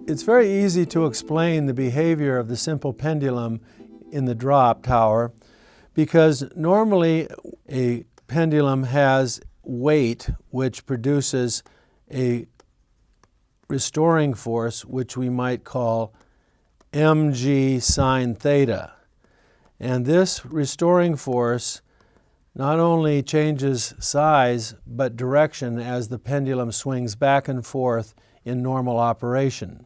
It's very easy to explain the behavior of the simple pendulum in the drop tower because normally a pendulum has weight which produces a restoring force which we might call mg sine theta. And this restoring force not only changes size but direction as the pendulum swings back and forth in normal operation.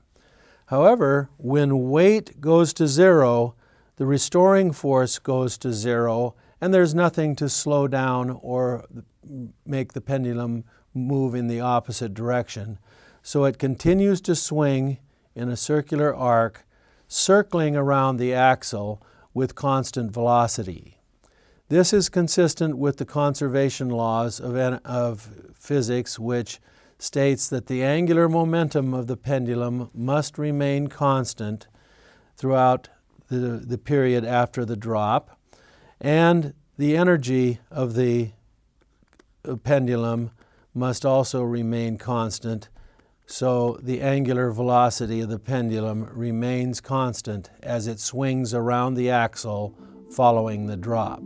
However, when weight goes to zero, the restoring force goes to zero, and there's nothing to slow down or make the pendulum move in the opposite direction. So it continues to swing in a circular arc, circling around the axle with constant velocity. This is consistent with the conservation laws of physics, which states that the angular momentum of the pendulum must remain constant throughout the period after the drop, and the energy of the pendulum must also remain constant, so the angular velocity of the pendulum remains constant as it swings around the axle following the drop.